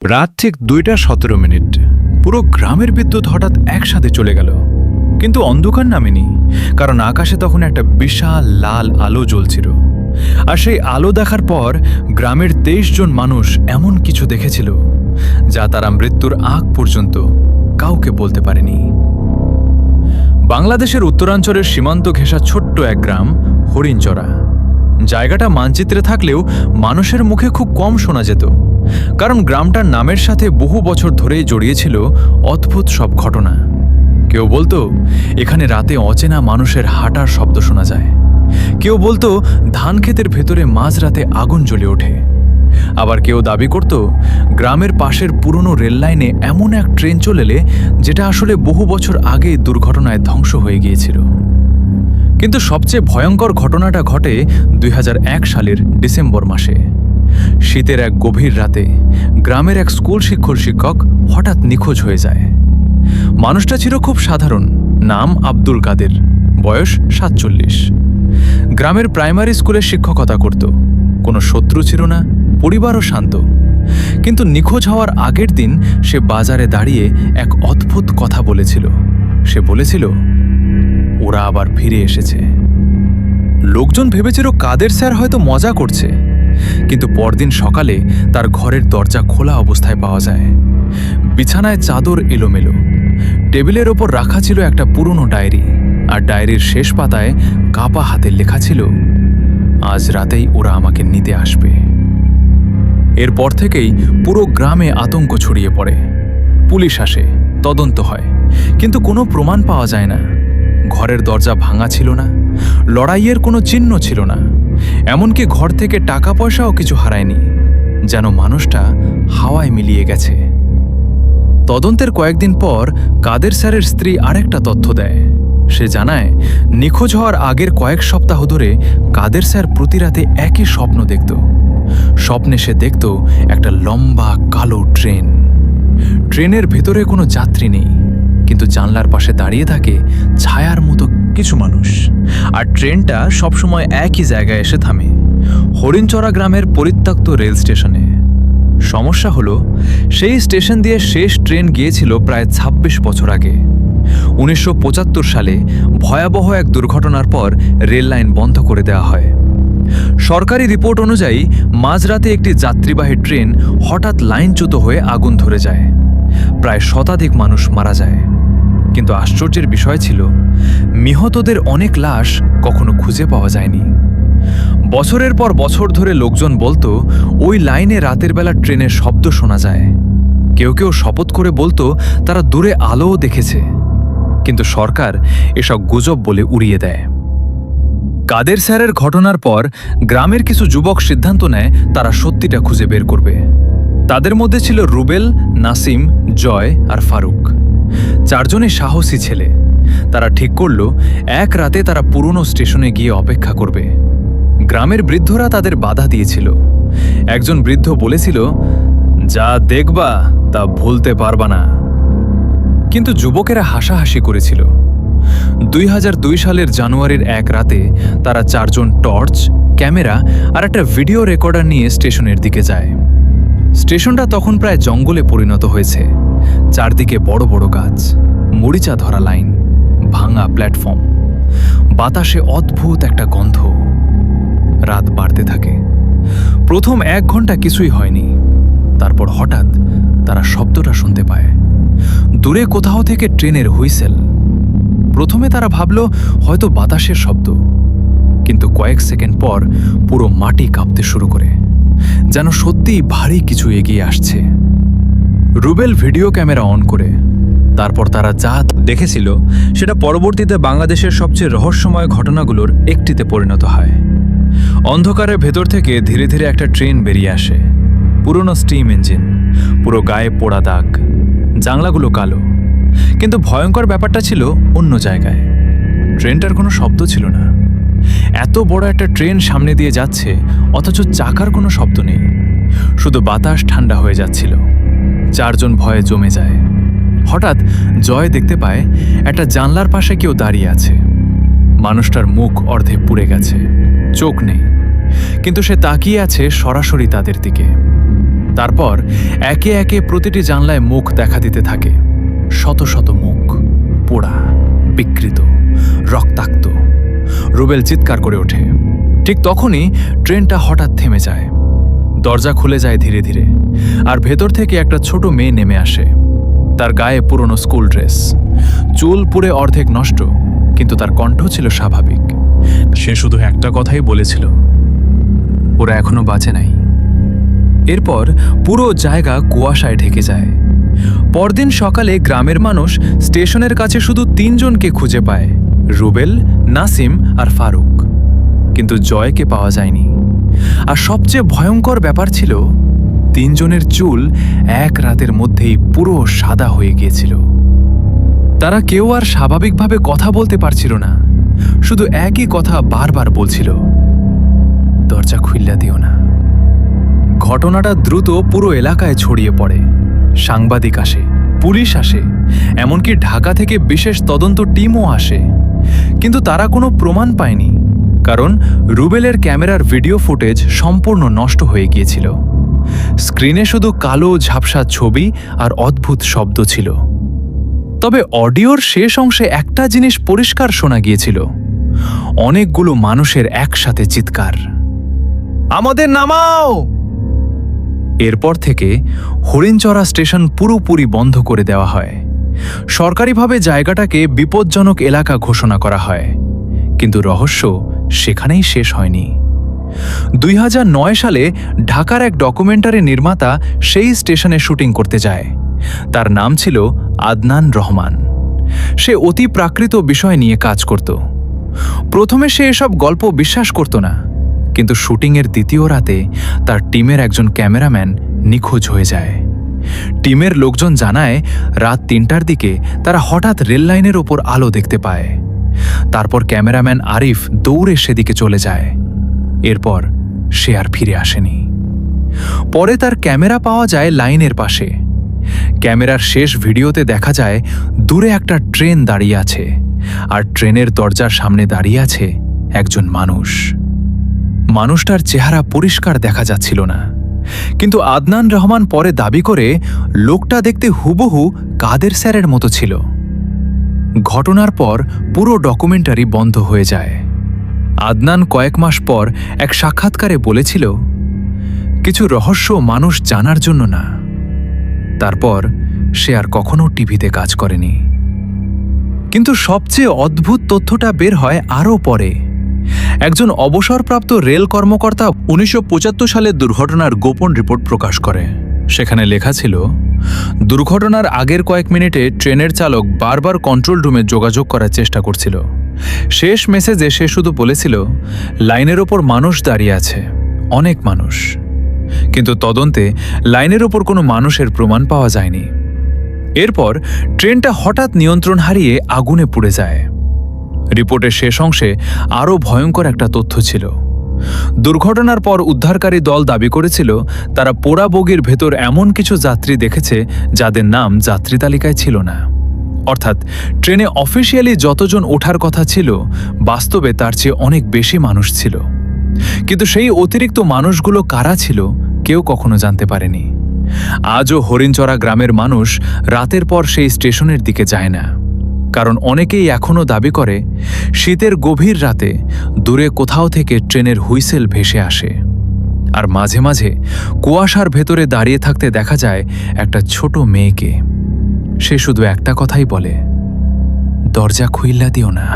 রাত ঠিক 2:17। পুরো গ্রামের বিদ্যুৎ হঠাৎ একসাথে চলে গেল, কিন্তু অন্ধকার নামেনি, কারণ আকাশে তখন একটা বিশাল লাল আলো জ্বলছিল। আর সেই আলো দেখার পর গ্রামের 23 জন মানুষ এমন কিছু দেখেছিল যা তারা মৃত্যুর আগ পর্যন্ত কাউকে বলতে পারেনি। বাংলাদেশের উত্তরাঞ্চলের সীমান্ত ঘেঁষা ছোট্ট এক গ্রাম হরিণচরা। জায়গাটা মানচিত্রে থাকলেও মানুষের মুখে খুব কম শোনা যেত, কারণ গ্রামটার নামের সাথে বহু বছর ধরেই জড়িয়েছিল অদ্ভুত সব ঘটনা। কেউ বলতো এখানে রাতে অচেনা মানুষের হাঁটার শব্দ শোনা যায়, কেউ বলতো ধান ক্ষেতের ভেতরে মাঝরাতে আগুন জ্বলে ওঠে, আবার কেউ দাবি করত গ্রামের পাশের পুরনো রেললাইনে এমন এক ট্রেন চলেলে যেটা আসলে বহু বছর আগে দুর্ঘটনায় ধ্বংস হয়ে গিয়েছিল। কিন্তু সবচেয়ে ভয়ঙ্কর ঘটনাটা ঘটে 2001 সালের ডিসেম্বর মাসে। শীতের এক গভীর রাতে গ্রামের এক স্কুল শিক্ষক হঠাৎ নিখোঁজ হয়ে যায়। মানুষটা ছিল খুব সাধারণ, নাম আব্দুল কাদের, বয়স 47। গ্রামের প্রাইমারি স্কুলে শিক্ষকতা করত, কোনো শত্রু ছিল না, পরিবারও শান্ত। কিন্তু নিখোঁজ হওয়ার আগের দিন সে বাজারে দাঁড়িয়ে এক অদ্ভুত কথা বলেছিল। সে বলেছিল ওরা আবার ফিরে এসেছে। লোকজন ভেবেছিল কাদের স্যার হয়তো মজা করছে, কিন্তু পরদিন সকালে তার ঘরের দরজা খোলা অবস্থায় পাওয়া যায়। বিছানায় চাদর এলোমেলো, টেবিলের ওপর রাখা ছিল একটা পুরনো ডায়েরি, আর ডায়েরির শেষ পাতায় কাপা হাতে লেখা ছিল, আজ রাতেই ওরা আমাকে নিতে আসবে। এরপর থেকেই পুরো গ্রামে আতঙ্ক ছড়িয়ে পড়ে। পুলিশ আসে, তদন্ত হয়, কিন্তু কোনো প্রমাণ পাওয়া যায় না। ঘরের দরজা ভাঙা ছিল না, লড়াইয়ের কোনো চিহ্ন ছিল না, এমনকি ঘর থেকে টাকা পয়সাও কিছু হারায়নি, যেন মানুষটা হাওয়ায় মিলিয়ে গেছে। তদন্তের কয়েকদিন পর কাদের স্যারের স্ত্রী আরেকটা তথ্য দেয়। সে জানায় নিখোঁজ হওয়ার আগের কয়েক সপ্তাহ ধরে কাদের স্যার প্রতি রাতে একই স্বপ্ন দেখত। স্বপ্নে সে দেখত একটা লম্বা কালো ট্রেন। ট্রেনের ভেতরে কোনো যাত্রী নেই, কিন্তু জানলার পাশে দাঁড়িয়ে থাকে ছায়ার মতো কিছু মানুষ। আর ট্রেনটা সবসময় একই জায়গায় এসে থামে, হরিণচরা গ্রামের পরিত্যক্ত রেল স্টেশনে। সমস্যা হলো সেই স্টেশন দিয়ে শেষ ট্রেন গিয়েছিল প্রায় 26 বছর আগে। 1975 সালে ভয়াবহ এক দুর্ঘটনার পর রেল লাইন বন্ধ করে দেওয়া হয়। সরকারি রিপোর্ট অনুযায়ী মাঝরাতে একটি যাত্রীবাহী ট্রেন হঠাৎ লাইনচ্যুত হয়ে আগুন ধরে যায়। প্রায় শতাধিক মানুষ মারা যায়। কিন্তু আশ্চর্যের বিষয় ছিল নিহতদের অনেক লাশ কখনো খুঁজে পাওয়া যায়নি। বছরের পর বছর ধরে লোকজন বলতো ওই লাইনে রাতের বেলা ট্রেনের শব্দ শোনা যায়। কেউ কেউ শপথ করে বলতো তারা দূরে আলোও দেখেছে, কিন্তু সরকার এসব গুজব বলে উড়িয়ে দেয়। কাদের স্যারের ঘটনার পর গ্রামের কিছু যুবক সিদ্ধান্ত নেয় তারা সত্যিটা খুঁজে বের করবে। তাদের মধ্যে ছিল রুবেল, নাসিম, জয় আর ফারুক। চারজনই সাহসী ছেলে। তারা ঠিক করল এক রাতে তারা পুরনো স্টেশনে গিয়ে অপেক্ষা করবে। গ্রামের বৃদ্ধরা তাদের বাধা দিয়েছিল। একজন বৃদ্ধ বলেছিল, যা দেখবা তা ভুলতে পারবা না। কিন্তু যুবকেরা হাসাহাসি করেছিল। 2002 সালের জানুয়ারির এক রাতে তারা চারজন টর্চ, ক্যামেরা আর একটা ভিডিও রেকর্ডার নিয়ে স্টেশনের দিকে যায়। স্টেশনটা তখন প্রায় জঙ্গলে পরিণত হয়েছে। চারদিকে বড় বড় গাছ, মরিচা ধরা লাইন, ভাঙা প্ল্যাটফর্ম, বাতাসে অদ্ভুত একটা গন্ধ। রাত বাড়তে থাকে। প্রথম 1 ঘন্টা কিছুই হয়নি। তারপর হঠাৎ তারা শব্দটা শুনতে পায়, দূরে কোথাও থেকে ট্রেনের হুইসেল। প্রথমে তারা ভাবল হয়তো বাতাসের শব্দ, কিন্তু কয়েক সেকেন্ড পর পুরো মাটি কাঁপতে শুরু করে, যেন সত্যিই ভারী কিছু এগিয়ে আসছে। রুবেল ভিডিও ক্যামেরা অন করে। তারপর তারা যা দেখেছিল সেটা পরবর্তীতে বাংলাদেশের সবচেয়ে রহস্যময় ঘটনাগুলোর একটিতে পরিণত হয়। অন্ধকারের ভেতর থেকে ধীরে ধীরে একটা ট্রেন বেরিয়ে আসে। পুরনো স্টিম ইঞ্জিন, পুরো গায়ে পোড়া দাগ, জানলাগুলো কালো। কিন্তু ভয়ঙ্কর ব্যাপারটা ছিল অন্য জায়গায়। ট্রেনটার কোনো শব্দ ছিল না। এত বড় একটা ট্রেন সামনে দিয়ে যাচ্ছে, অথচ চাকার কোনো শব্দ নেই, শুধু বাতাস ঠান্ডা হয়ে যাচ্ছিল। চারজন ভয়ে জমে যায়। হঠাৎ জয় দেখতে পায় একটা জানলার পাশে কেউ দাঁড়িয়ে আছে। মানুষটার মুখ অর্ধে পুড়ে গেছে, চোখ নেই, কিন্তু সে তাকিয়ে আছে সরাসরি তাদের দিকে। তারপর একে একে প্রতিটি জানলায় মুখ দেখা দিতে থাকে, শত শত মুখ, পোড়া, বিকৃত, রক্তাক্ত। রুবেল চিৎকার করে ওঠে। ঠিক তখনই ট্রেনটা হঠাৎ থেমে যায়। দরজা খুলে যায় ধীরে ধীরে, আর ভেতর থেকে একটা ছোট মেয়ে নেমে আসে। তার গায়ে পুরনো স্কুল ড্রেস, চুল পুড়ে অর্ধেক নষ্ট, কিন্তু তার কণ্ঠ ছিল স্বাভাবিক। সে শুধু একটা কথাই বলেছিল, ওরা এখনো বাঁচে নাই। এরপর পুরো জায়গা কুয়াশায় ঢেকে যায়। পরদিন সকালে গ্রামের মানুষ স্টেশনের কাছে শুধু 3 জনকে খুঁজে পায়, রুবেল, নাসিম আর ফারুক। কিন্তু জয়কে পাওয়া যায়নি। আর সবচেয়ে ভয়ঙ্কর ব্যাপার ছিল, 3 জনের চুল এক রাতের মধ্যেই পুরো সাদা হয়ে গিয়েছিল। তারা কেউ আর স্বাভাবিকভাবে কথা বলতে পারছিল না, শুধু একই কথা বারবার বলছিল, দরজা খুইল্লা দিও না। ঘটনাটা দ্রুত পুরো এলাকায় ছড়িয়ে পড়ে। সাংবাদিক আসে, পুলিশ আসে, এমনকি ঢাকা থেকে বিশেষ তদন্ত টিমও আসে। কিন্তু তারা কোনো প্রমাণ পায়নি, কারণ রুবেলের ক্যামেরার ভিডিও ফুটেজ সম্পূর্ণ নষ্ট হয়ে গিয়েছিল। স্ক্রিনে শুধু কালো ঝাপসা ছবি আর অদ্ভুত শব্দ ছিল। তবে অডিওর শেষ অংশে একটা জিনিস পরিষ্কার শোনা গিয়েছিল, অনেকগুলো মানুষের একসাথে চিৎকার, আমাদের নামাও! এরপর থেকে হরিণচরা স্টেশন পুরোপুরি বন্ধ করে দেওয়া হয়। সরকারিভাবে জায়গাটাকে বিপজ্জনক এলাকা ঘোষণা করা হয়। কিন্তু রহস্য সেখানেই শেষ হয়নি। 2009 সালে ঢাকার এক ডকুমেন্টারি নির্মাতা সেই স্টেশনে শুটিং করতে যায়। তার নাম ছিল আদনান রহমান। সে অতি প্রাকৃত বিষয় নিয়ে কাজ করত। প্রথমে সে এসব গল্প বিশ্বাস করত না, কিন্তু শুটিংয়ের দ্বিতীয় রাতে তার টিমের একজন ক্যামেরাম্যান নিখোঁজ হয়ে যায়। টিমের লোকজন জানায়, রাত 3টার দিকে তারা হঠাৎ রেল লাইনের ওপর আলো দেখতে পায়। তারপর ক্যামেরাম্যান আরিফ দৌড়ে সেদিকে চলে যায়। এরপর সে আর ফিরে আসেনি। পরে তার ক্যামেরা পাওয়া যায় লাইনের পাশে। ক্যামেরার শেষ ভিডিওতে দেখা যায় দূরে একটা ট্রেন দাঁড়িয়ে আছে, আর ট্রেনের দরজার সামনে দাঁড়িয়ে আছে একজন মানুষ। মানুষটার চেহারা পরিষ্কার দেখা যাচ্ছিল না, কিন্তু আদনান রহমান পরে দাবি করে লোকটা দেখতে হুবহু কাদের স্যারের মতো ছিল। ঘটনার পর পুরো ডকুমেন্টারি বন্ধ হয়ে যায়। আদনান কয়েক মাস পর এক সাক্ষাৎকারে বলেছিল, কিছু রহস্য মানুষ জানার জন্য না। তারপর সে আর কখনো টিভিতে কাজ করেনি। কিন্তু সবচেয়ে অদ্ভুত তথ্যটা বের হয় আরও পরে। একজন অবসরপ্রাপ্ত রেল কর্মকর্তা 1975 সালে দুর্ঘটনার গোপন রিপোর্ট প্রকাশ করে। সেখানে লেখা ছিল, দুর্ঘটনার আগের কয়েক মিনিটে ট্রেনের চালক বারবার কন্ট্রোল রুমে যোগাযোগ করার চেষ্টা করছিল। শেষ মেসেজে সে শুধু বলেছিল, লাইনের ওপর মানুষ দাঁড়িয়ে আছে, অনেক মানুষ। কিন্তু তদন্তে লাইনের ওপর কোনো মানুষের প্রমাণ পাওয়া যায়নি। এরপর ট্রেনটা হঠাৎ নিয়ন্ত্রণ হারিয়ে আগুনে পুড়ে যায়। রিপোর্টের শেষ অংশে আরও ভয়ঙ্কর একটা তথ্য ছিল। দুর্ঘটনার পর উদ্ধারকারী দল দাবি করেছিল, তারা পোড়া বগির ভেতর এমন কিছু যাত্রী দেখেছে যাদের নাম যাত্রী তালিকায় ছিল না। অর্থাৎ ট্রেনে অফিসিয়ালি যতজন ওঠার কথা ছিল, বাস্তবে তার চেয়ে অনেক বেশি মানুষ ছিল। কিন্তু সেই অতিরিক্ত মানুষগুলো কারা ছিল কেউ কখনো জানতে পারেনি। আজও হরিণচরা গ্রামের মানুষ রাতের পর সেই স্টেশনের দিকে যায় না, কারণ অনেকেই এখনও দাবি করে শীতের গভীর রাতে দূরে কোথাও থেকে ট্রেনের হুইসেল ভেসে আসে। আর মাঝে মাঝে কুয়াশার ভেতরে দাঁড়িয়ে থাকতে দেখা যায় একটা ছোট মেয়েকে। সে শুধু একটা কথাই বলে, দরজা খুইল্লা দিও না।